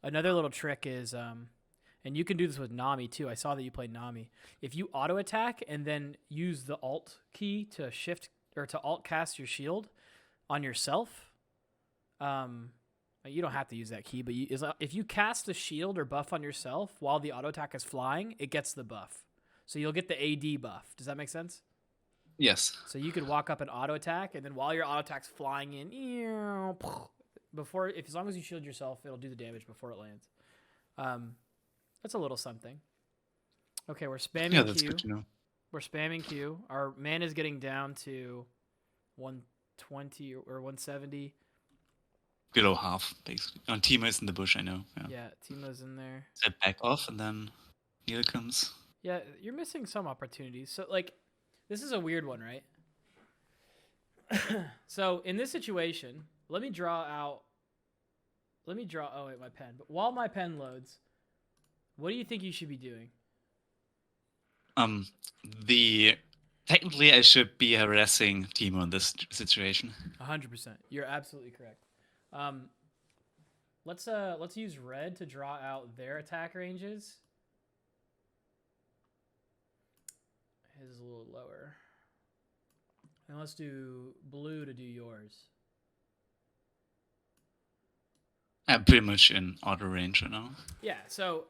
Another little trick is, and you can do this with Nami too. I saw that you played Nami. If you auto attack and then use the Alt key to shift or to Alt cast your shield on yourself, you don't have to use that key, but if you cast a shield or buff on yourself while the auto attack is flying, it gets the buff. So you'll get the AD buff. Does that make sense? Yes. So you could walk up and auto attack, and then while your auto attack's flying in, as long as you shield yourself, it'll do the damage before it lands. That's a little something. Okay, we're spamming Yeah, that's Q. good to know. We're spamming Q. Our mana is getting down to 120 or 170. Below half, basically. And Timo is in the bush, I know. Yeah, Timo's in there. So back off, and then Neil comes. Yeah, you're missing some opportunities. So, like, this is a weird one, right? So, in this situation, let me draw. Oh, wait, my pen. But while my pen loads, what do you think you should be doing? Technically, I should be harassing Timo in this situation. 100%. You're absolutely correct. Let's use red to draw out their attack ranges. His is a little lower. And let's do blue to do yours. I'm pretty much in auto range right now. Yeah, so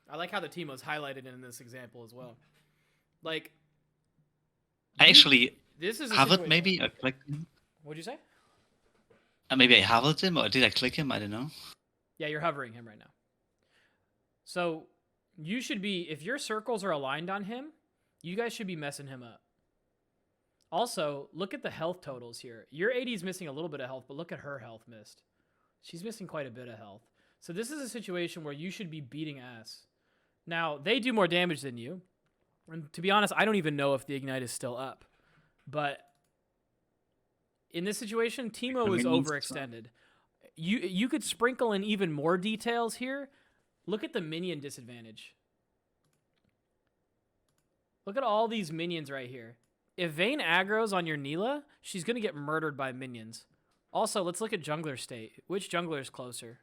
I like how the Timo's highlighted in this example as well. Like, I actually this is have it. Maybe I clicked him. What'd you say? Maybe I hovered him, or did I click him? I don't know. Yeah, you're hovering him right now. So you should be, if your circles are aligned on him, you guys should be messing him up. Also, look at the health totals here. Your AD is missing a little bit of health, but look at her health missed. She's missing quite a bit of health. So this is a situation where you should be beating ass. Now, they do more damage than you. And to be honest, I don't even know if the Ignite is still up. But in this situation, Timo is overextended. You could sprinkle in even more details here. Look at the minion disadvantage. Look at all these minions right here. If Vayne aggro's on your Neela, she's going to get murdered by minions. Also, let's look at jungler state. Which jungler is closer?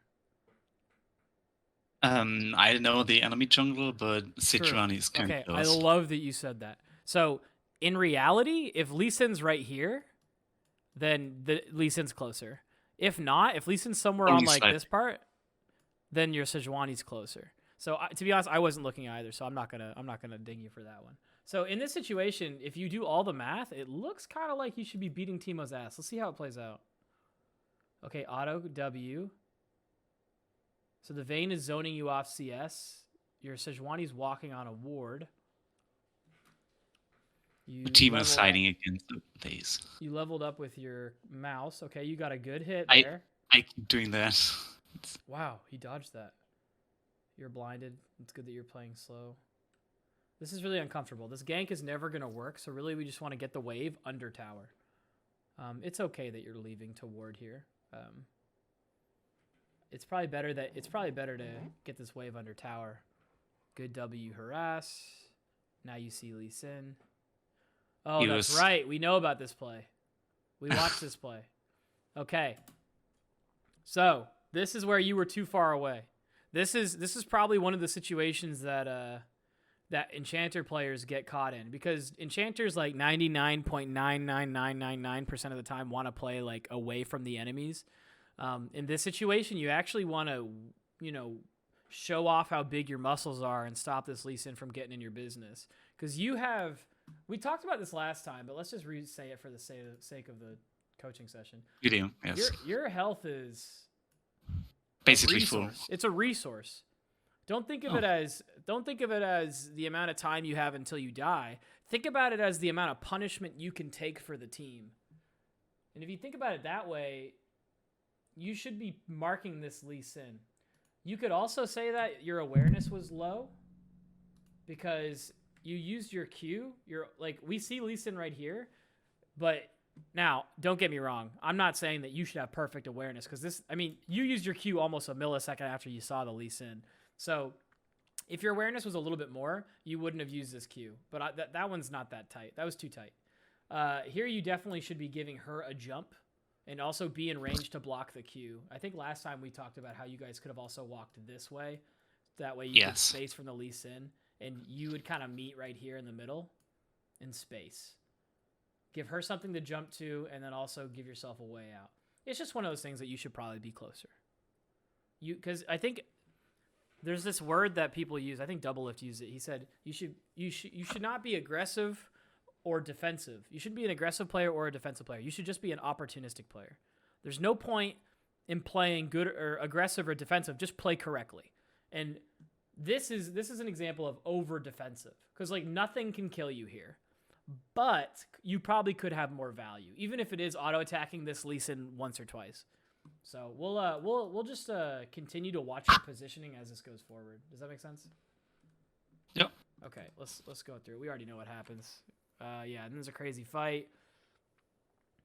I don't know the enemy jungle, but Sejuani is kind of close. I love that you said that. So, in reality, if Lee Sin's right here, then Lee Sin's closer. If not, if Lee Sin's somewhere on like this part, then your Sejuani's closer. So to be honest, I wasn't looking either, so I'm not gonna ding you for that one. So in this situation, if you do all the math, it looks kind of like you should be beating Timo's ass. Let's see how it plays out. Okay, auto W. So the Vayne is zoning you off CS. Your Sejuani's walking on a ward. The team is siding against these. You leveled up with your mouse. Okay, you got a good hit there. I keep doing that. Wow, he dodged that. You're blinded. It's good that you're playing slow. This is really uncomfortable. This gank is never going to work, so really we just want to get the wave under tower. It's okay that you're leaving to ward here. It's probably better to get this wave under tower. Good W harass. Now you see Lee Sin. Oh, that's right. We know about this play. We watched this play. Okay. So this is where you were too far away. This is probably one of the situations that Enchanter players get caught in, because Enchanters like 99.99999% of the time want to play like away from the enemies. In this situation, you actually want to, show off how big your muscles are and stop this Lee Sin from getting in your business. Because we talked about this last time, but let's just re-say it for the sake of the coaching session. You do, yes. Your health is basically full. It's a resource. Don't think of it as the amount of time you have until you die. Think about it as the amount of punishment you can take for the team. And if you think about it that way, you should be marking this Lee Sin. You could also say that your awareness was low because you used your Q. We see Lee Sin right here, but now don't get me wrong. I'm not saying that you should have perfect awareness, because you used your Q almost a millisecond after you saw the Lee Sin. So if your awareness was a little bit more, you wouldn't have used this Q. But that one's not that tight. That was too tight. Here you definitely should be giving her a jump and also be in range to block the Q. I think last time we talked about how you guys could have also walked this way. That way you could space from the Lee Sin, and you would kind of meet right here in the middle in space. Give her something to jump to, and then also give yourself a way out. It's just one of those things that you should probably be closer. Because I think there's this word that people use. I think Double Lift used it. He said you should not be aggressive or defensive. You shouldn't be an aggressive player or a defensive player. You should just be an opportunistic player. There's no point in playing good or aggressive or defensive. Just play correctly. And this is an example of over defensive, because like nothing can kill you here, but you probably could have more value, even if it is auto attacking this Lee Sin once or twice. So we'll just continue to watch your positioning as this goes forward. Does that make sense? Yep. Okay, let's go through. We already know what happens. Yeah, and there's a crazy fight.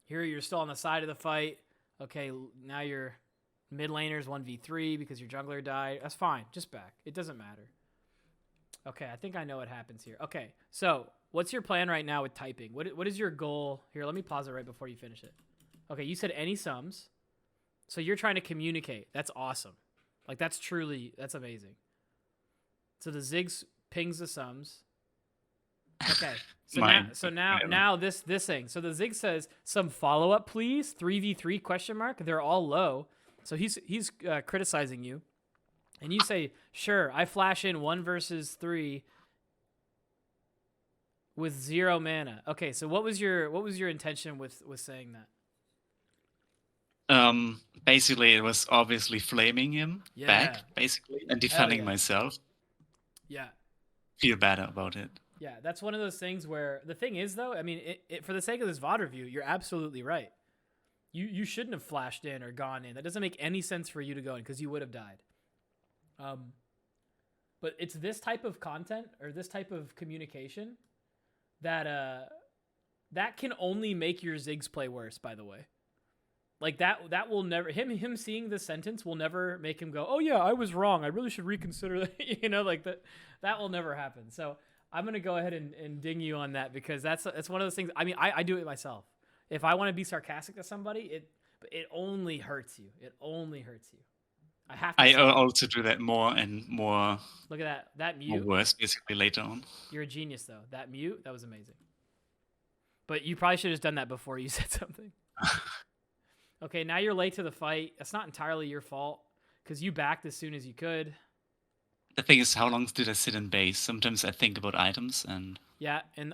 Here you're still on the side of the fight. Okay, now you're mid laners 1v3 because your jungler died. That's fine. Just back. It doesn't matter. Okay, I think I know what happens here. Okay, so what's your plan right now with typing? What is your goal? Here, let me pause it right before you finish it. Okay, you said any sums. So you're trying to communicate. That's awesome. Like, that's amazing. So the Ziggs pings the sums. Okay. So now this thing. So the Zig says some follow-up, please. 3v3 question mark. They're all low. So he's criticizing you. And you say, sure, I flash in 1 versus 3 with 0 mana. Okay, so what was your intention with saying that? Basically it was obviously flaming him back, basically, and defending myself. Yeah. Feel better about it. Yeah, that's one of those things where the thing is, though, I mean, for the sake of this VOD review, you're absolutely right. You shouldn't have flashed in or gone in. That doesn't make any sense for you to go in because you would have died. But it's this type of content or this type of communication that that can only make your Ziggs play worse, by the way. Like that will never him seeing this sentence will never make him go, oh yeah, I was wrong. I really should reconsider that. Like that will never happen. So I'm gonna go ahead and ding you on that because that's one of those things. I mean, I do it myself. If I want to be sarcastic to somebody, it only hurts you. It only hurts you. I have to. I also do that more and more. Look at that mute. More worse, basically later on. You're a genius though. That mute, that was amazing. But you probably should have done that before you said something. Okay, now you're late to the fight. That's not entirely your fault because you backed as soon as you could. The thing is, how long did I sit in base? Sometimes I think about items and... Yeah, and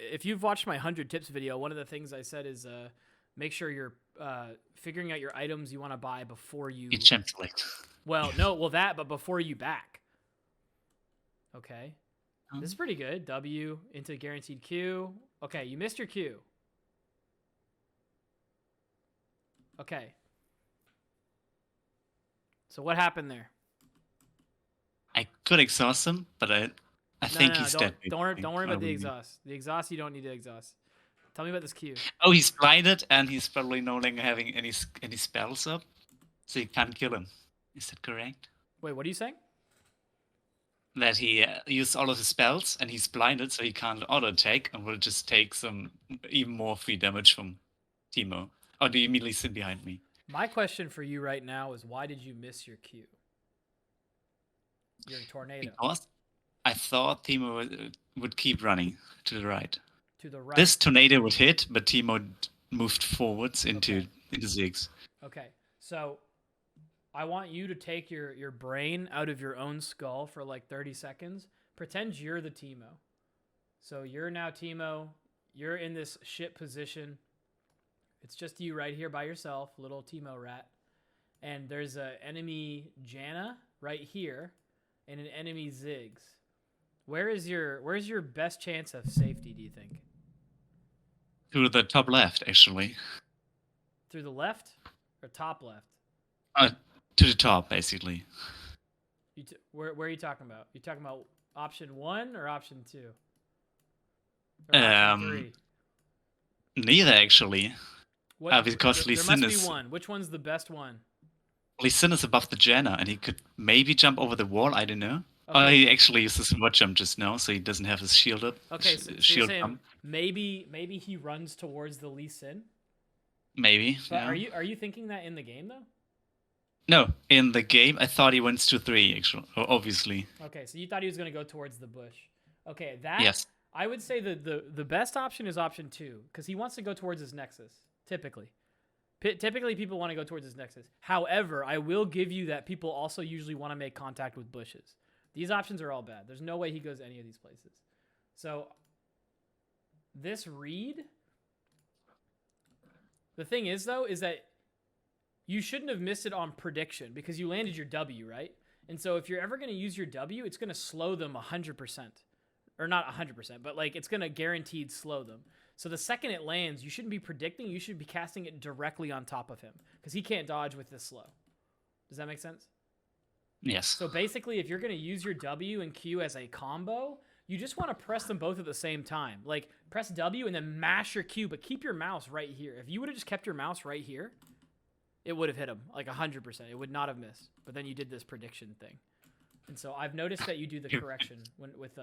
if you've watched my 100 tips video, one of the things I said is make sure you're figuring out your items you want to buy before you... You champ select. But before you back. Okay. This is pretty good. W into guaranteed Q. Okay, you missed your Q. Okay. So what happened there? I could exhaust him, but I think he's dead. Don't worry about the exhaust. The exhaust, you don't need to exhaust. Tell me about this Q. Oh, he's blinded, and he's probably no longer having any spells up, so you can't kill him. Is that correct? Wait, what are you saying? That he used all of his spells, and he's blinded, so he can't auto-attack, and will just take some even more free damage from Teemo. Oh, do you immediately sit behind me? My question for you right now is why did you miss your Q? Your tornado. Because I thought Teemo would keep running to the right. To the right. This tornado would hit, but Teemo moved forwards into Ziggs. Okay, so I want you to take your brain out of your own skull for like 30 seconds. Pretend you're the Teemo. So you're now Teemo. You're in this shit position. It's just you right here by yourself, little Teemo rat. And there's an enemy Janna right here and an enemy Ziggs. Where's your best chance of safety, do you think? To the top left, actually. Through the left or top left? To the top, basically. Where are you talking about? You talking about option 1 or option 2? Or option 3? Neither, actually. Because Lee Sin there must be one. Which one's the best one? Lee Sin is above the Janna, and he could maybe jump over the wall. I don't know. Okay. He actually uses a word jump just now, so he doesn't have his shield up. Okay, so you're saying maybe he runs towards the Lee Sin? Maybe. But Yeah. are you thinking that in the game though? No, in the game, I thought he went to 3, actually. Obviously. Okay, so you thought he was going to go towards the bush. Okay, that Yes. I would say the best option is option 2 because he wants to go towards his nexus. Typically, typically people want to go towards his nexus. However, I will give you that people also usually want to make contact with bushes. These options are all bad. There's no way he goes any of these places. So this read. The thing is though, is that you shouldn't have missed it on prediction because you landed your W, right? And so if you're ever going to use your W, it's going to slow them 100%. Or not 100%, but like it's going to guaranteed slow them. So the second it lands, you shouldn't be predicting. You should be casting it directly on top of him because he can't dodge with this slow. Does that make sense? Yes. So basically, if you're going to use your W and Q as a combo, you just want to press them both at the same time. Like press W and then mash your Q, but keep your mouse right here. If you would have just kept your mouse right here, it would have hit him like 100%. It would not have missed. But then you did this prediction thing. And so I've noticed that you do the correction with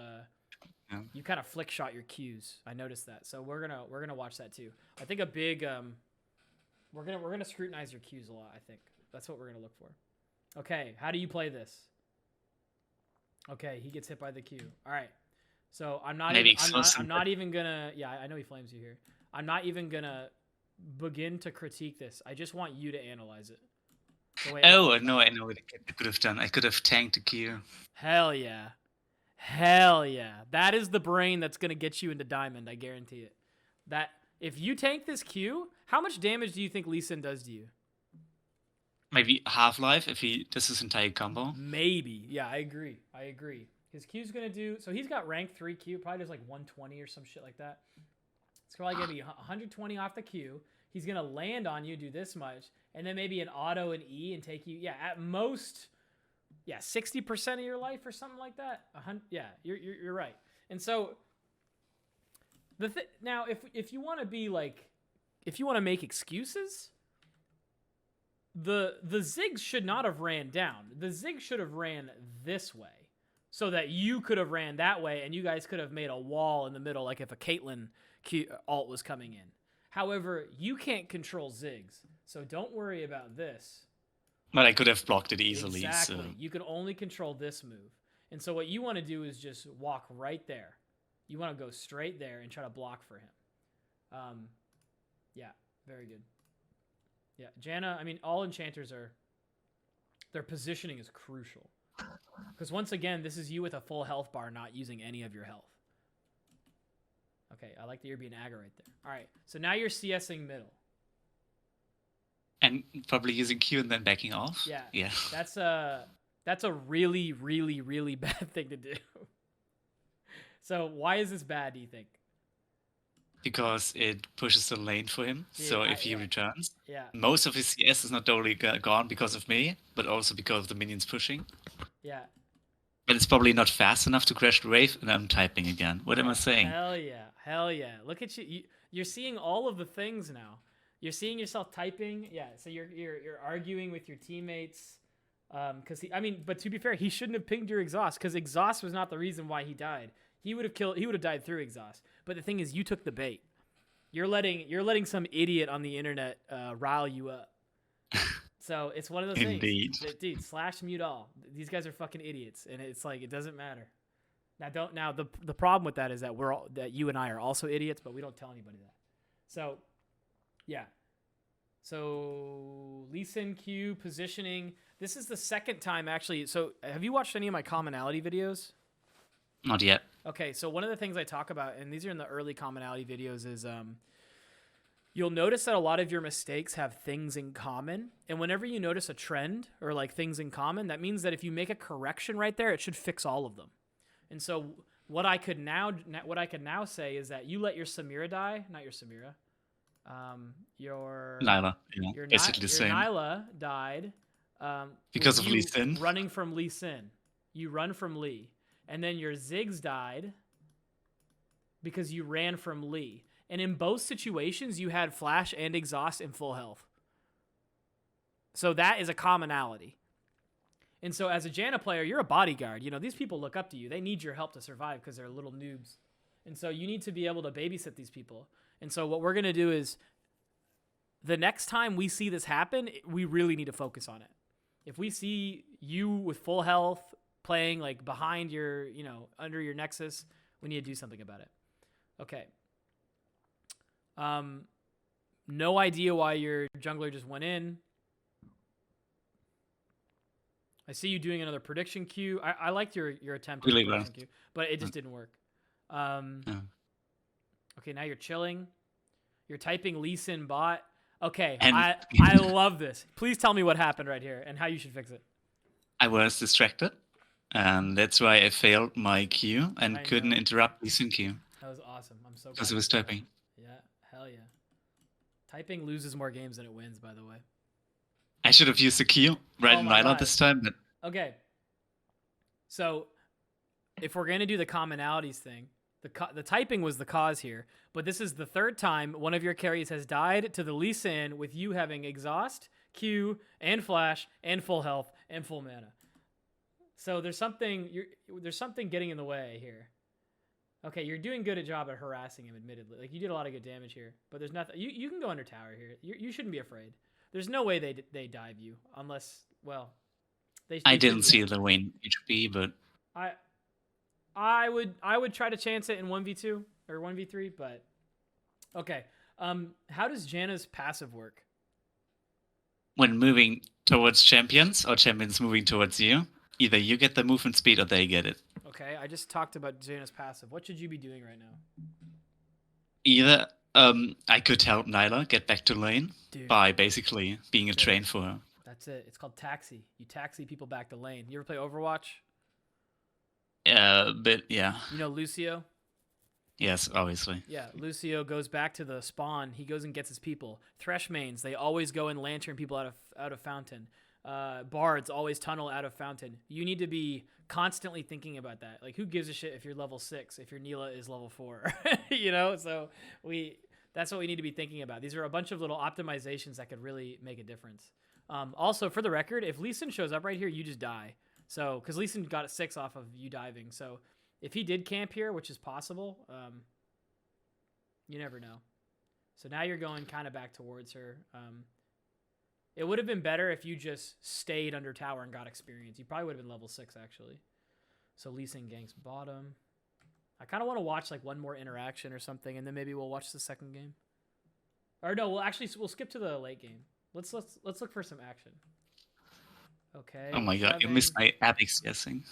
you kind of flick shot your Qs. I noticed that. So we're gonna watch that too. I think a big we're gonna scrutinize your Qs a lot. I think that's what we're gonna look for. Okay, how do you play this? Okay, he gets hit by the Q. All right. So I'm not even gonna. Yeah, I know he flames you here. I'm not even gonna begin to critique this. I just want you to analyze it. No, I know what I could have done. I could have tanked the Q. Hell yeah. Hell yeah. That is the brain that's going to get you into diamond, I guarantee it. That if you tank this Q, how much damage do you think Lee Sin does to you? Maybe Half-Life if he does his entire combo. Maybe. Yeah, I agree. His Q's going to do... So he's got rank 3 Q. Probably does like 120 or some shit like that. It's probably going to be 120 off the Q. He's going to land on you, do this much, and then maybe an auto and E and take you... Yeah, at most... Yeah, 60% of your life or something like that. Yeah, you're right. And so now if you want to be like, if you want to make excuses, the Ziggs should not have ran down. The Ziggs should have ran this way so that you could have ran that way and you guys could have made a wall in the middle like if a Caitlyn ult was coming in. However, you can't control Ziggs, so don't worry about this. But I could have blocked it easily. Exactly. So. You can only control this move. And so what you want to do is just walk right there. You want to go straight there and try to block for him. Yeah, very good. Yeah, Janna, I mean, all enchanters their positioning is crucial. Because once again, this is you with a full health bar not using any of your health. Okay, I like that you're being aggro right there. All right, so now you're CSing middle. And probably using Q and then backing off? Yeah. That's a really, really, really bad thing to do. So why is this bad, do you think? Because it pushes the lane for him. Yeah, so if he returns, most of his CS is not totally gone because of me, but also because of the minions pushing. Yeah. But it's probably not fast enough to crash the wave, and I'm typing again. What am I saying? Hell yeah. Look at you. You're seeing all of the things now. You're seeing yourself typing, yeah. So you're arguing with your teammates, because but to be fair, he shouldn't have pinged your exhaust because exhaust was not the reason why he died. He would have died through exhaust. But the thing is, you took the bait. You're letting some idiot on the internet rile you up. So it's one of those Indeed. things. Dude, slash mute all. These guys are fucking idiots, and it's like it doesn't matter. Now the problem with that is that that you and I are also idiots, but we don't tell anybody that. So. Yeah. So Lee Sin Q positioning. This is the second time actually. So have you watched any of my commonality videos? Not yet. Okay. So one of the things I talk about, and these are in the early commonality videos, is you'll notice that a lot of your mistakes have things in common. And whenever you notice a trend or like things in common, that means that if you make a correction right there, it should fix all of them. And so what I could now say is that you let your Samira die, not your Samira. Your Nyla, basically the same. Nyla died because of Lee Sin. Running from Lee Sin. You run from Lee. And then your Ziggs died because you ran from Lee. And in both situations, you had flash and exhaust in full health. So that is a commonality. And so as a Janna player, you're a bodyguard. You know, these people look up to you. They need your help to survive because they're little noobs. And so you need to be able to babysit these people. And so what we're going to do is the next time we see this happen, we really need to focus on it. If we see you with full health playing like behind your, under your nexus, we need to do something about it. Okay. No idea why your jungler just went in. I see you doing another prediction queue. I liked your attempt at the prediction queue, but it just didn't work. Okay, now you're chilling. You're typing Lee Sin bot. Okay, and I love this. Please tell me what happened right here and how you should fix it. I was distracted, and that's why I failed my queue and couldn't interrupt Lee Sin queue. That was awesome. I'm so glad. Because it was typing. Yeah, hell yeah. Typing loses more games than it wins, by the way. I should have used the Q right in Nyla this time. But... Okay. So, if we're going to do the commonalities thing, the typing was the cause here, but this is the third time one of your carries has died to the Lee Sin with you having exhaust, Q, and flash, and full health, and full mana. So there's something getting in the way here. Okay, you're doing good job at harassing him, admittedly. Like, you did a lot of good damage here, but there's nothing. You can go under tower here. You shouldn't be afraid. There's no way they dive you unless, well, I didn't see the Wayne HP, but I would try to chance it in 1v2 or 1v3, but okay. How does Janna's passive work? When moving towards champions or champions moving towards you, either you get the movement speed or they get it. Okay, I just talked about Janna's passive. What should you be doing right now? Either I could help Nyla get back to lane by basically being a train for her. That's it. It's called taxi. You taxi people back to lane. You ever play Overwatch? But yeah. You know Lucio? Yes, obviously. Yeah, Lucio goes back to the spawn. He goes and gets his people. Thresh mains, they always go and lantern people out of fountain. Bards always tunnel out of fountain. You need to be constantly thinking about that. Like, who gives a shit if you're level 6, if your Neela is level 4? So that's what we need to be thinking about. These are a bunch of little optimizations that could really make a difference. Also, for the record, if Lee Sin shows up right here, you just die. So, because Lee Sin got a 6 off of you diving. So, if he did camp here, which is possible, you never know. So now you're going kind of back towards her. It would have been better if you just stayed under tower and got experience. You probably would have been level 6, actually. So Lee Sin ganks bottom. I kind of want to watch like one more interaction or something, and then maybe we'll watch the second game. Or no, we'll skip to the late game. Let's look for some action. Okay. Oh my god, you missed my epic CSing.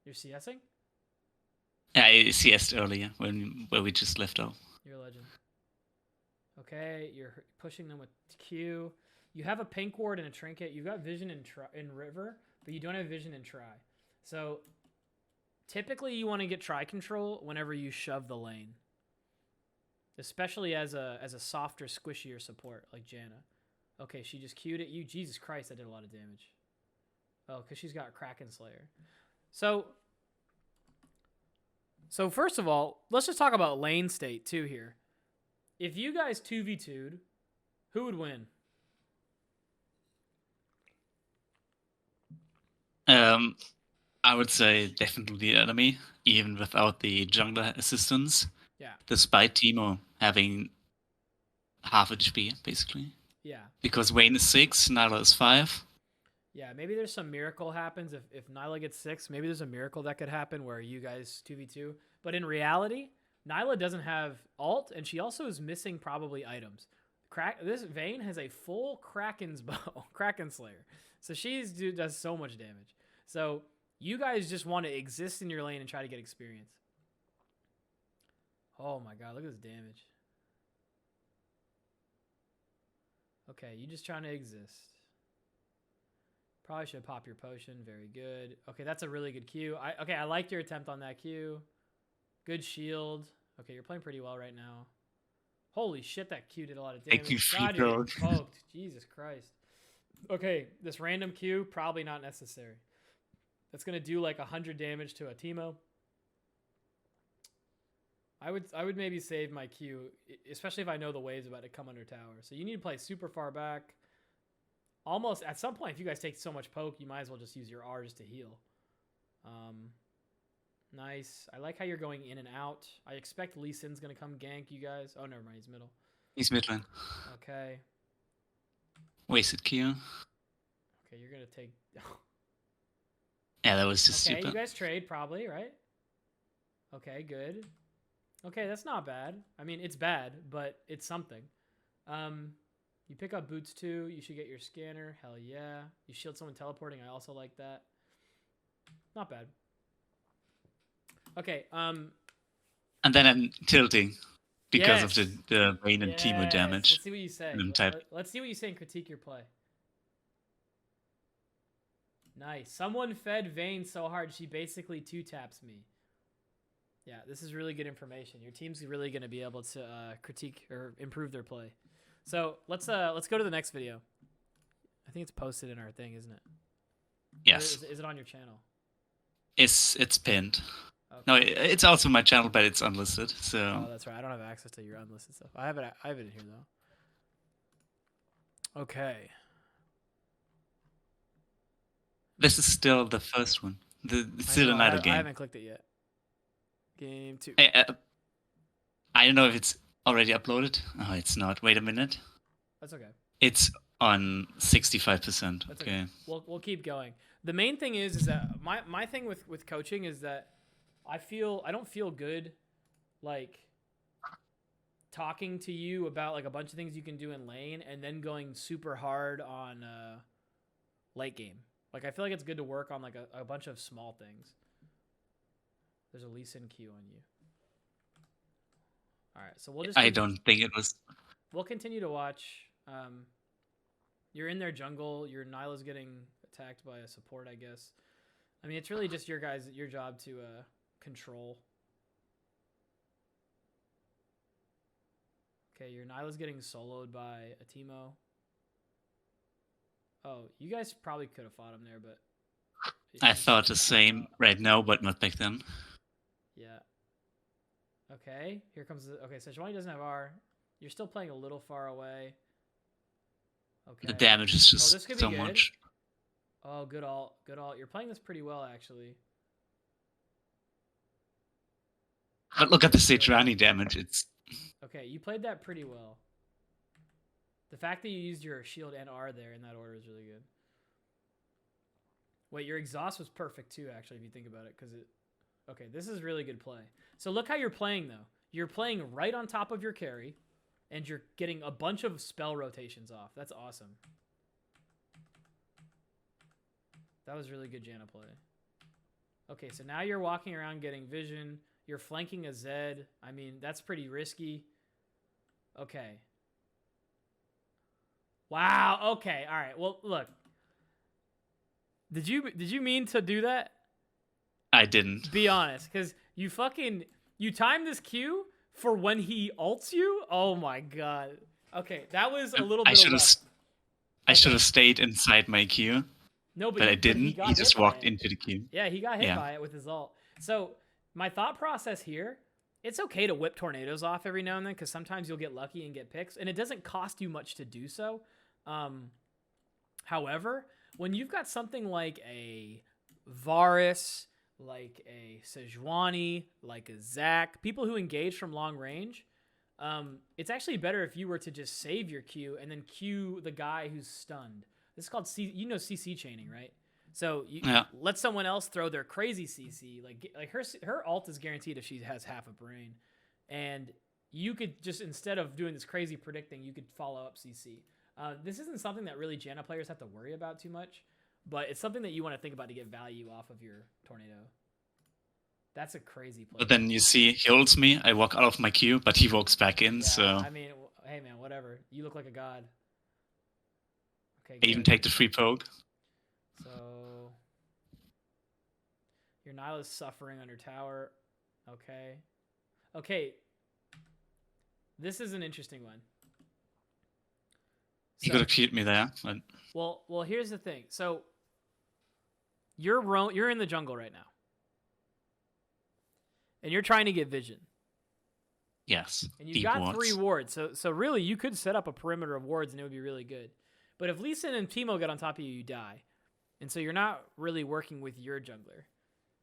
You're CSing? Yeah, I CS'd earlier where we just left off. You're a legend. Okay, you're pushing them with Q. You have a pink ward and a trinket. You've got vision in river, but you don't have vision in try. So typically you want to get try control whenever you shove the lane, especially as a softer, squishier support like Janna. Okay, she just Q'd at you. Jesus Christ, that did a lot of damage. Oh, because she's got Kraken Slayer. So first of all, let's just talk about lane state too here. If you guys 2v2'd, who would win? I would say definitely the enemy, even without the jungler assistance. Yeah. Despite Teemo having half HP, basically. Yeah. Because Wayne is 6, Nyla is 5. Yeah, maybe there's some miracle happens. If Nyla gets 6, maybe there's a miracle that could happen where you guys 2v2. But in reality, Nyla doesn't have ult, and she also is missing probably items. This Vayne has a full Kraken's bow, Kraken Slayer. So does so much damage. So you guys just want to exist in your lane and try to get experience. Oh my god, look at this damage. Okay, you just trying to exist. Probably should pop your potion. Very good. Okay, that's a really good Q. I liked your attempt on that Q. Good shield. Okay, you're playing pretty well right now. Holy shit, that Q did a lot of damage. God, you're getting poked. Jesus Christ. Okay, this random Q, probably not necessary. That's going to do like 100 damage to a Teemo. I would maybe save my Q, especially if I know the wave's about to come under tower. So you need to play super far back. Almost, at some point, if you guys take so much poke, you might as well just use your R just to heal. Nice. I like how you're going in and out. I expect Lee Sin's going to come gank you guys. Oh, never mind. He's middle. He's mid lane. Okay. Wasted Q. Okay, you're gonna take. Yeah, that was just Okay, stupid. you guys trade probably, right? Okay, good. Okay, that's not bad. I mean, it's bad, but it's something. You pick up boots too. You should get your scanner. Hell yeah. You shield someone teleporting. I also like that. Not bad. Okay. And then I'm tilting because Yes. of the Vayne and Teemo Yes. damage. Let's see what you say. And I'm type. Let's see what you say and critique your play. Nice. Someone fed Vayne so hard she basically 2-taps me. Yeah, this is really good information. Your team's really going to be able to critique or improve their play. So let's go to the next video. I think it's posted in our thing, isn't it? Yes. Is it on your channel? It's pinned. Okay. No, it's also my channel, but it's unlisted. So. Oh, that's right. I don't have access to your unlisted stuff. I have it in here though. Okay. This is still the first one. It's still another game. I haven't clicked it yet. Game 2. I don't know if it's already uploaded. Oh, it's not. Wait a minute. That's okay. It's on 65%. That's okay. We'll keep going. The main thing is that my thing with coaching is that I don't feel good like talking to you about like a bunch of things you can do in lane and then going super hard on late game. Like I feel like it's good to work on like a bunch of small things. There's a Lee Sin Q on you. All right, so we'll just. I don't think it was. We'll continue to watch. You're in their jungle. Your Nyla's getting attacked by a support, I guess. I mean, it's really just your job to control. Okay, your Nyla's getting soloed by a Teemo. Oh, you guys probably could have fought him there, but. I thought the same right now, but not back then. Yeah. Okay, here comes okay, so Sejuani doesn't have R. You're still playing a little far away. Okay. The damage is just this could be so good. much. Oh, good ult. Good ult. You're playing this pretty well, actually. But look at the Sejuani damage. It's. Okay, you played that pretty well. The fact that you used your shield and R there in that order is really good. Wait, your exhaust was perfect too, actually, if you think about it, because it... Okay, this is really good play. So look how you're playing, though. You're playing right on top of your carry, and you're getting a bunch of spell rotations off. That's awesome. That was really good Janna play. Okay, so now you're walking around getting vision. You're flanking a Zed. I mean, that's pretty risky. Okay. Wow, okay, all right. Well, look. Did you mean to do that? I didn't. Be honest, because you timed this Q for when he ults you? Oh my god. Okay, that was a little bit I should have stayed inside my Q. No, but I didn't. He just walked into the Q. Yeah, he got hit by it with his ult. So my thought process here, it's okay to whip tornadoes off every now and then because sometimes you'll get lucky and get picks, and it doesn't cost you much to do so. However, when you've got something like a Varus, like a Sejuani, like a Zac, people who engage from long range, it's actually better if you were to just save your Q and then Q the guy who's stunned. This is called CC chaining, right? So you let someone else throw their crazy CC. Like her ult is guaranteed if she has half a brain, and you could just, instead of doing this crazy predicting, you could follow up CC. This isn't something that really Janna players have to worry about too much, but it's something that you want to think about to get value off of your tornado. That's a crazy play. But then you see, he ults me, I walk out of my queue, but he walks back in, so... I mean, hey man, whatever. You look like a god. Okay, I even take the free poke. So... Your Nyla's suffering under tower. Okay. Okay. This is an interesting one. He could have killed me there, but... Well, here's the thing. So, you're in the jungle right now. And you're trying to get vision. Yes. And you've got 3 wards. So really, you could set up a perimeter of wards and it would be really good. But if Lee Sin and Teemo get on top of you, you die. And so you're not really working with your jungler.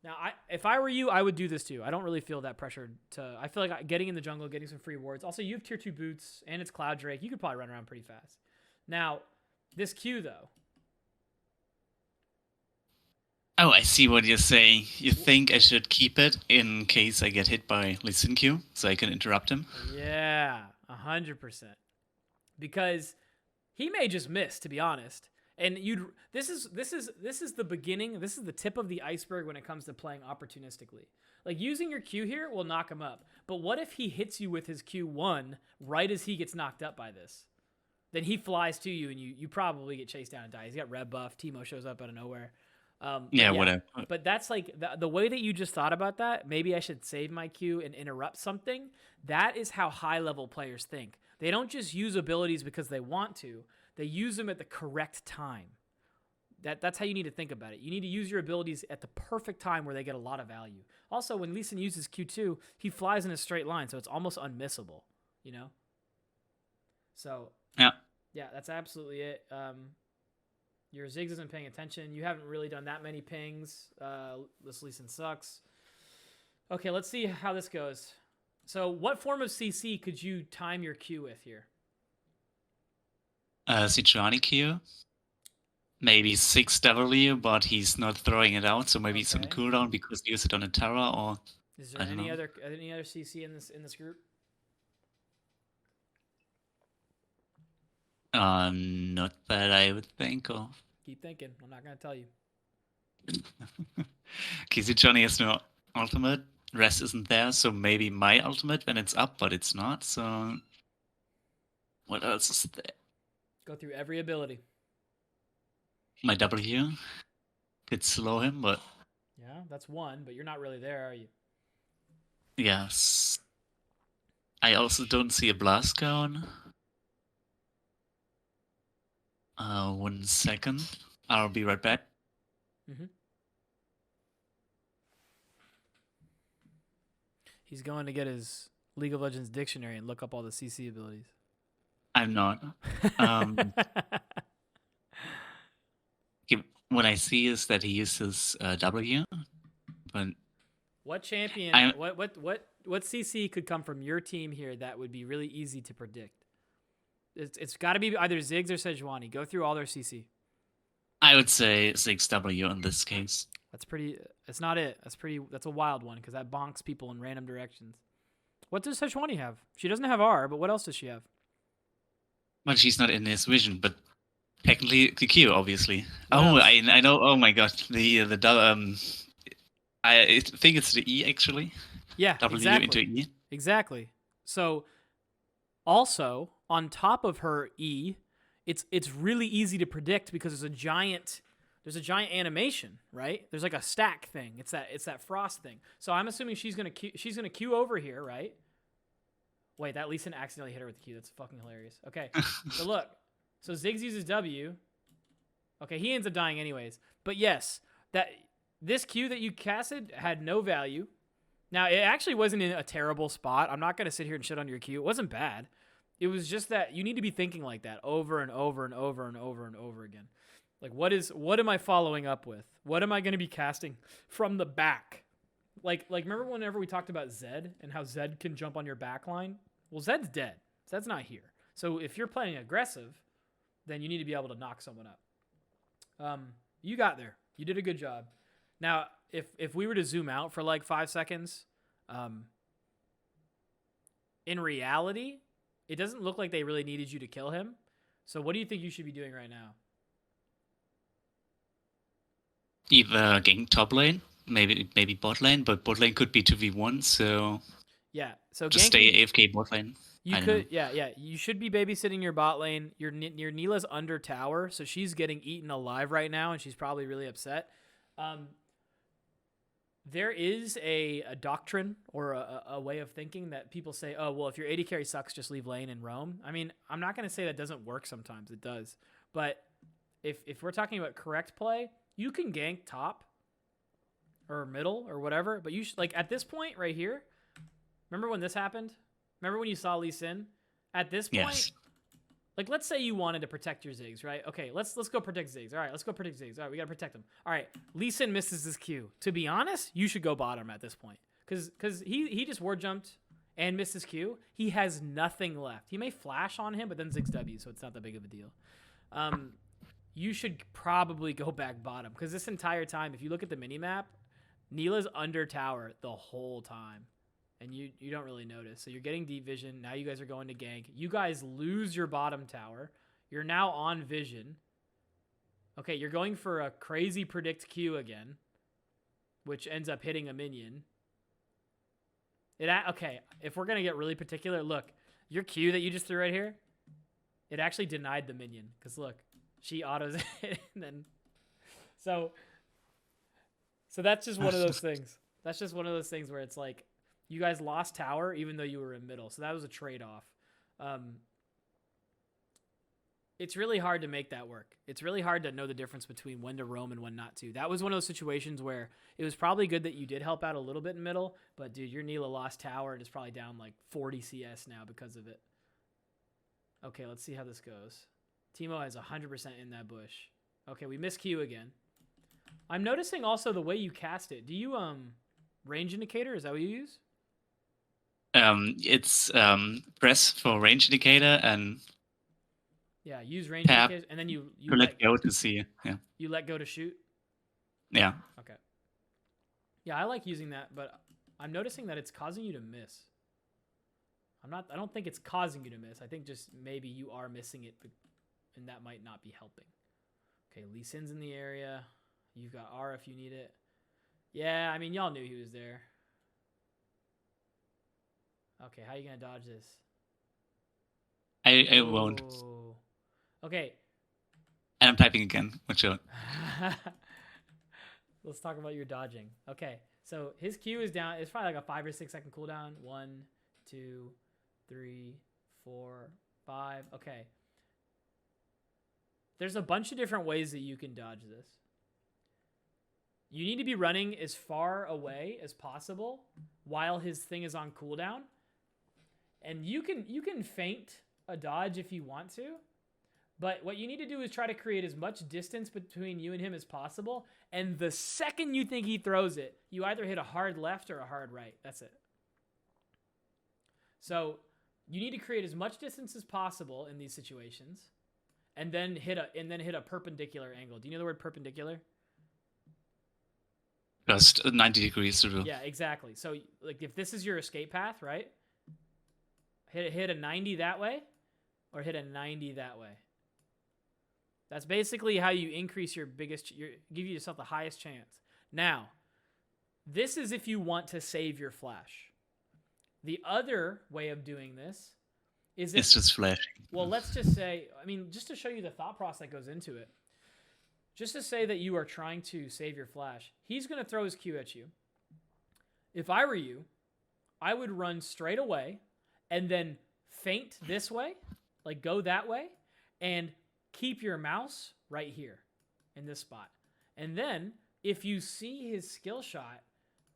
Now, if I were you, I would do this too. I don't really feel that pressured to. I feel like getting in the jungle, getting some free wards. Also, you have tier 2 boots, and it's Cloud Drake. You could probably run around pretty fast. Now, this Q though. Oh, I see what you're saying. You think I should keep it in case I get hit by Lee Sin Q, so I can interrupt him? Yeah, 100%. Because he may just miss, to be honest. And this is the beginning. This is the tip of the iceberg when it comes to playing opportunistically. Like using your Q here will knock him up. But what if he hits you with his Q1 right as he gets knocked up by this? Then he flies to you and you probably get chased down and die. He's got red buff. Teemo shows up out of nowhere. Yeah, whatever. But that's like the way that you just thought about that. Maybe I should save my Q and interrupt something. That is how high level players think. They don't just use abilities because they want to. They use them at the correct time. That's how you need to think about it. You need to use your abilities at the perfect time where they get a lot of value. Also, when Lee Sin uses Q2, he flies in a straight line, so it's almost unmissable, you know? So, yeah, that's absolutely it. Your Ziggs isn't paying attention. You haven't really done that many pings. This Lee Sin sucks. Okay, let's see how this goes. So what form of CC could you time your Q with here? Sejuani Q. Maybe 6W, but he's not throwing it out, so maybe it's on cooldown because he used it on a Terra, or is there any other CC in this group? Not that I would think of. Keep thinking. I'm not gonna tell you. Sejuani has no ultimate. Rest isn't there, so maybe my ultimate when it's up, but it's not. So what else is there? Go through every ability. My W could slow him, but yeah, that's one. But you're not really there, are you? Yes. I also don't see a blast cone. 1 second. I'll be right back. Mm-hmm. He's going to get his League of Legends dictionary and look up all the CC abilities. I'm not. What I see is that he uses W. But what champion? What CC could come from your team here that would be really easy to predict? It's got to be either Ziggs or Sejuani. Go through all their CC. I would say 6W in this case. That's pretty. It's not it. That's a wild one because that bonks people in random directions. What does Sejuani have? She doesn't have R, but what else does she have? Well, she's not in his vision, but technically the Q, obviously. What I know. Oh my god, I think it's the E actually. Yeah, W exactly. into E. Exactly. So, also on top of her E, it's really easy to predict because there's a giant animation, right? There's like a stack thing. It's that frost thing. So I'm assuming she's gonna Q over here, right? Wait, that Lee Sin accidentally hit her with the Q. That's fucking hilarious. Okay, so look. So Ziggs uses W. Okay, he ends up dying anyways. But yes, this Q that you casted had no value. Now, it actually wasn't in a terrible spot. I'm not going to sit here and shit on your Q. It wasn't bad. It was just that you need to be thinking like that over and over and over and over and over again. Like, what am I following up with? What am I going to be casting from the back? Like remember whenever we talked about Zed and how Zed can jump on your back line? Well, Zed's dead. Zed's not here. So if you're playing aggressive, then you need to be able to knock someone up. You got there. You did a good job. Now, if we were to zoom out for like 5 seconds, in reality, it doesn't look like they really needed you to kill him. So what do you think you should be doing right now? Either gank top lane, maybe bot lane, but bot lane could be 2v1, so yeah. So just stay AFK bot lane. You could, yeah. You should be babysitting your bot lane. Your Neela's under tower, so she's getting eaten alive right now, and she's probably really upset. There is a doctrine or a way of thinking that people say, oh, well, if your AD carry sucks, just leave lane and roam. I mean, I'm not going to say that doesn't work sometimes. It does. But if we're talking about correct play, you can gank top or middle or whatever, but you should, like, at this point right here, remember when this happened? Remember when you saw Lee Sin? At this point, yes. Like, let's say you wanted to protect your Ziggs, right? Okay, let's go protect Ziggs. All right, let's go protect Ziggs. All right, we got to protect him. All right, Lee Sin misses his Q. To be honest, you should go bottom at this point. Because he just ward jumped and missed his Q. He has nothing left. He may flash on him, but then Ziggs W, so it's not that big of a deal. You should probably go back bottom. Because this entire time, if you look at the minimap, Neela's under tower the whole time. And you don't really notice. So you're getting deep vision. Now you guys are going to gank. You guys lose your bottom tower. You're now on vision. Okay, you're going for a crazy predict Q again, which ends up hitting a minion. Okay, if we're going to get really particular, look, your Q that you just threw right here, it actually denied the minion. Because look, she autos it. And then, so that's just one of those things. That's just one of those things where it's like, you guys lost tower even though you were in middle. So that was a trade-off. It's really hard to make that work. It's really hard to know the difference between when to roam and when not to. That was one of those situations where it was probably good that you did help out a little bit in middle, but dude, your Neela lost tower and is probably down like 40 CS now because of it. Okay, let's see how this goes. Teemo has 100% in that bush. Okay, we missed Q again. I'm noticing also the way you cast it. Do you range indicator? Is that what you use? It's press for range indicator and yeah, use range indicator, and then you let go to see. Yeah. You let go to shoot. Yeah. Okay. Yeah, I like using that, but I'm noticing that it's causing you to miss. I don't think it's causing you to miss. I think just maybe you are missing it, and that might not be helping. Okay, Lee Sin's in the area. You've got R if you need it. Yeah, I mean, y'all knew he was there. Okay, how are you going to dodge this? I won't. Okay. And I'm typing again. What's your... Let's talk about your dodging. Okay, so his Q is down. It's probably like a 5 or 6 second cooldown. 1, 2, 3, 4, 5. Okay. There's a bunch of different ways that you can dodge this. You need to be running as far away as possible while his thing is on cooldown. And you can feint a dodge if you want to, but what you need to do is try to create as much distance between you and him as possible. And the second you think he throws it, you either hit a hard left or a hard right. That's it. So you need to create as much distance as possible in these situations, and then hit a perpendicular angle. Do you know the word perpendicular? Just 90 degrees through. Yeah, exactly. So like if this is your escape path, right? Hit a 90 that way, or hit a 90 that way. That's basically how you increase give yourself the highest chance. Now, this is if you want to save your flash. The other way of doing this is it's just flashing. Well, let's just say, I mean, just to show you the thought process that goes into it, just to say that you are trying to save your flash, he's going to throw his Q at you. If I were you, I would run straight away and then feint this way, like go that way, and keep your mouse right here in this spot. And then if you see his skill shot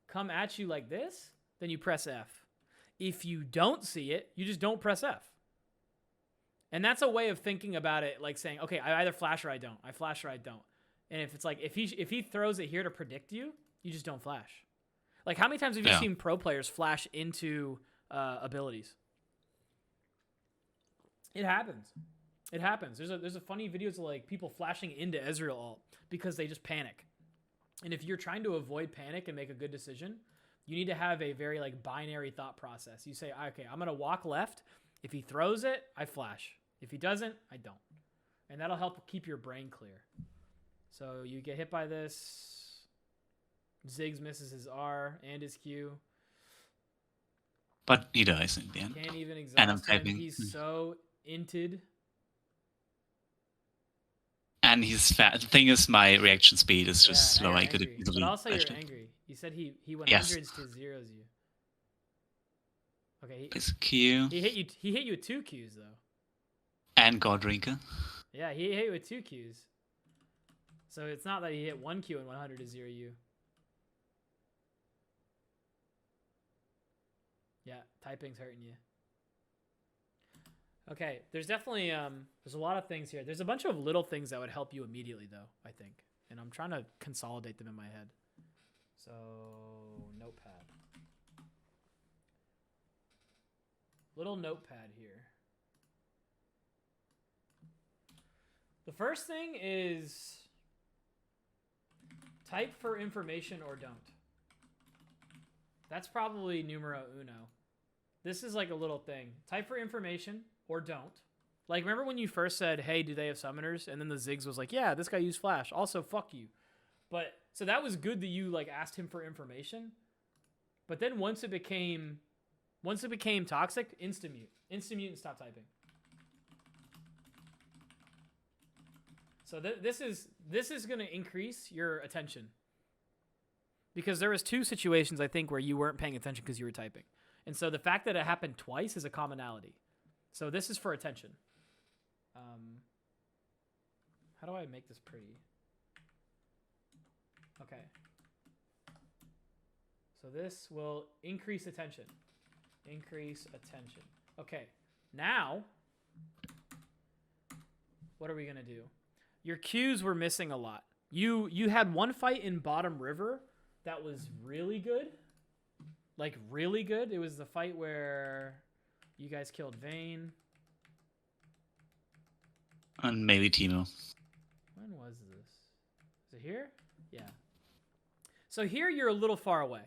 come at you like this, then you press F. If you don't see it, you just don't press F. And that's a way of thinking about it, like saying, okay, I either flash or I don't. I flash or I don't. And if it's like, if he throws it here to predict you, you just don't flash. Like, how many times have you seen pro players flash into abilities? It happens. It happens. There's a funny videos of like people flashing into Ezreal ult because they just panic. And if you're trying to avoid panic and make a good decision, you need to have a very like binary thought process. You say, okay, I'm going to walk left. If he throws it, I flash. If he doesn't, I don't. And that'll help keep your brain clear. So you get hit by this. Ziggs misses his R and his Q. But he dies in the end. Can't even exhaust him. He's so inted. And he's fat. The thing is, my reaction speed is just slow. I could easily. But also, you're angry. You said he 100s to zeros you. Okay. His Q. He hit you with 2 Qs though. And Godrinker. Yeah, he hit you with 2 Qs. So it's not that he hit 1 Q and 100 to 0 you. Yeah, typing's hurting you. Okay, there's definitely there's a lot of things here. There's a bunch of little things that would help you immediately though, I think. And I'm trying to consolidate them in my head. So, notepad. Little notepad here. The first thing is type for information or don't. That's probably numero uno. This is like a little thing. Type for information or don't. Like, remember when you first said, hey, do they have summoners? And then the Ziggs was like, yeah, this guy used Flash. Also, fuck you. But, so that was good that you, like, asked him for information. But then once it became toxic, insta-mute. Insta-mute and stop typing. So this is going to increase your attention. Because there was 2 situations, I think, where you weren't paying attention because you were typing. And so the fact that it happened twice is a commonality. So this is for attention. How do I make this pretty? Okay. So this will increase attention. Increase attention. Okay. Now, what are we going to do? Your cues were missing a lot. You had one fight in Bottom River that was really good. Like, really good. It was the fight where you guys killed Vayne. And maybe Timo. When was this? Is it here? Yeah. So here you're a little far away.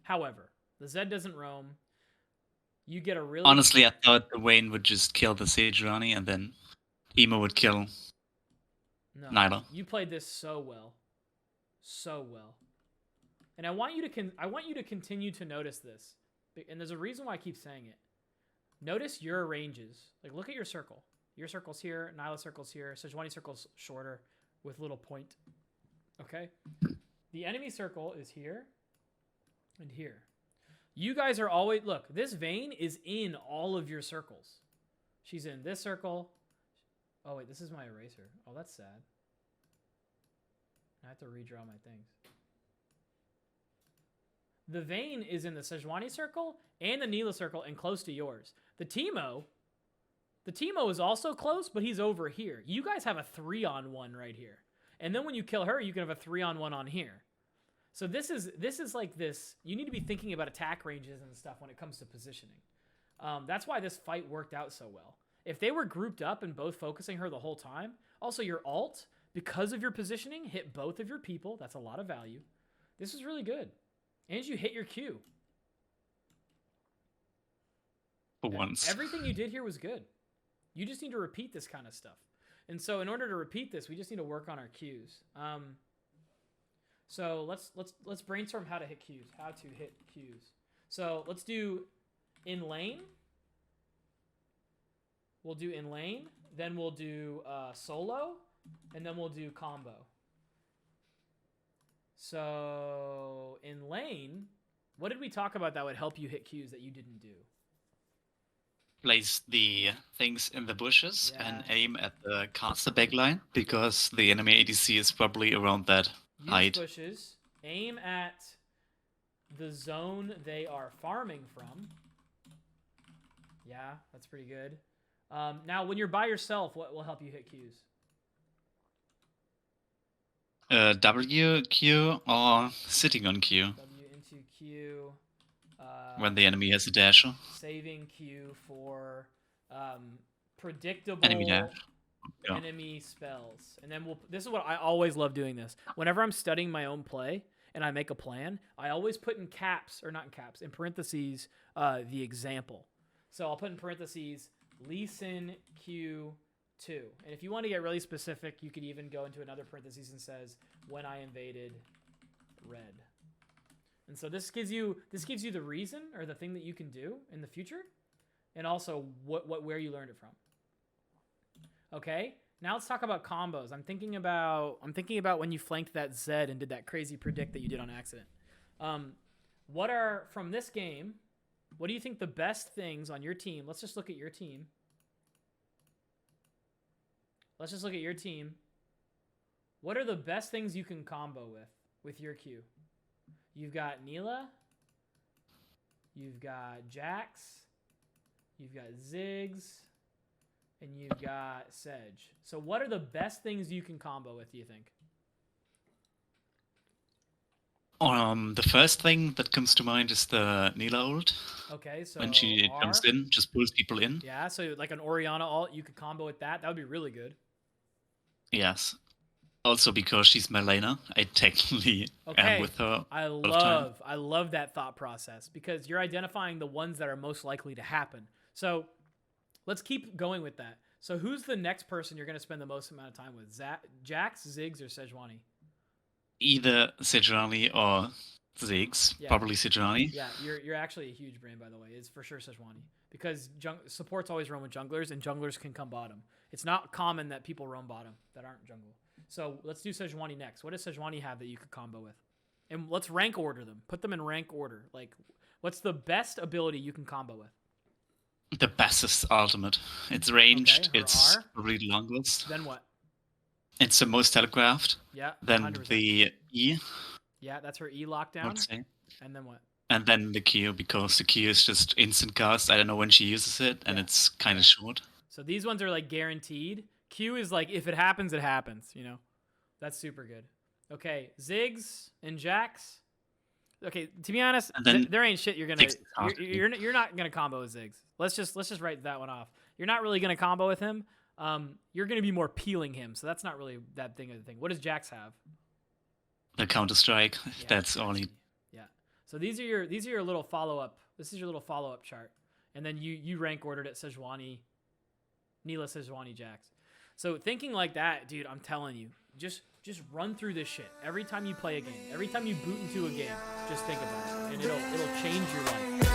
However, the Zed doesn't roam. You get a really... Honestly, I thought the Wayne would just kill the Sejuani and then Timo would kill Nyla. You played this so well. So well. And I want you to continue to notice this. And there's a reason why I keep saying it. Notice your ranges. Like, look at your circle. Your circle's here, Nyla circle's here, Sejuani circle's shorter with little point. Okay? The enemy circle is here and here. You guys are always... Look, this Vayne is in all of your circles. She's in this circle. Oh, wait, this is my eraser. Oh, that's sad. I have to redraw my things. The Vayne is in the Sejuani circle and the Nyla circle and close to yours. The Timo is also close, but he's over here. You guys have a 3-on-1 right here. And then when you kill her, you can have a 3-on-1 on here. So this is like this. You need to be thinking about attack ranges and stuff when it comes to positioning. That's why this fight worked out so well. If they were grouped up and both focusing her the whole time, also your ult, because of your positioning, hit both of your people. That's a lot of value. This is really good. And you hit your Q. For once. Everything you did here was good. You just need to repeat this kind of stuff. And so in order to repeat this, we just need to work on our Qs. So let's brainstorm how to hit Qs. How to hit Qs. So let's do in lane. We'll do in lane. Then we'll do solo. And then we'll do combo. So in lane, what did we talk about that would help you hit Qs that you didn't do? Place the things in the bushes and aim at the caster backline because the enemy ADC is probably around that height. Use bushes. Aim at the zone they are farming from. Yeah, that's pretty good. Now, when you're by yourself, what will help you hit Qs? W, Q, or sitting on Q. W into Q. When the enemy has a dasher. Saving Q for predictable enemy dash. Yeah. Enemy spells. And then this is what I always love doing this. Whenever I'm studying my own play and I make a plan, I always put in caps, or not in caps, in parentheses, the example. So I'll put in parentheses, Lee Sin Q2. And if you want to get really specific, you could even go into another parentheses and says, when I invaded red. And so this gives you the reason or the thing that you can do in the future, and also where you learned it from. Okay, now let's talk about combos. I'm thinking about when you flanked that Zed and did that crazy predict that you did on accident. What are from this game? What do you think the best things on your team? Let's just look at your team. Let's just look at your team. What are the best things you can combo with your Q? You've got Nyla. You've got Jax. You've got Ziggs. and you've got Sedge. So what are the best things you can combo with, do you think? The first thing that comes to mind is the Neela ult. Okay, so When she jumps in, just pulls people in. Yeah, so like an Orianna ult, you could combo with that. That would be really good. Yes. Also because she's my laner, I technically am with her. I love that thought process because you're identifying the ones that are most likely to happen. So let's keep going with that. So who's the next person you're going to spend the most amount of time with? Jax, Ziggs, or Sejuani? Either Sejuani or Ziggs. Yeah. Probably Sejuani. Yeah, you're actually a huge brain, by the way. It's for sure Sejuani because supports always run with junglers, and junglers can come bottom. It's not common that people roam bottom that aren't jungle. So let's do Sejuani next. What does Sejuani have that you could combo with? And let's rank order them. Put them in rank order. Like, what's the best ability you can combo with? The bestest ultimate. It's ranged. Okay, it's R. probably the longest. Then what? It's the most telegraphed. Yeah. Then 100%. the E. Yeah, that's her E I lockdown. would say. And then what? And then the Q, because the Q is just instant cast. I don't know when she uses it, and it's kind of short. So these ones are like guaranteed. Q is like, if it happens, it happens, you know? That's super good. Okay, Ziggs and Jax. Okay, to be honest, there ain't shit you're not gonna combo with Ziggs. Let's just write that one off. You're not really gonna combo with him. You're gonna be more peeling him, so that's not really that thing of the thing. What does Jax have? The Counter-Strike. Yeah, That's all he. Yeah. So these are your little follow-up. This is your little follow-up chart. And then you rank ordered it Sejuani, Neela, Sejuani, Jax. So thinking like that, dude, I'm telling you, just run through this shit. Every time you play a game, every time you boot into a game, just think about it. And it'll change your life.